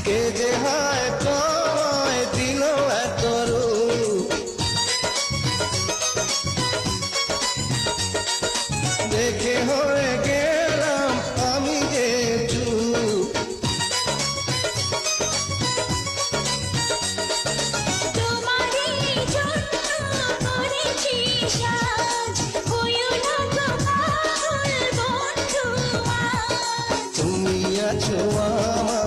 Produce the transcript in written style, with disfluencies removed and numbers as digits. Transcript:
কে যে হয় তোমায় দিল এত রূপ, দেখে হয়ে গেলাম আমি যে চুপ। তোমারই জন্য করেছি সাজ, হইও না তো পাগল বন্ধু আজ। তুমি আছো আমার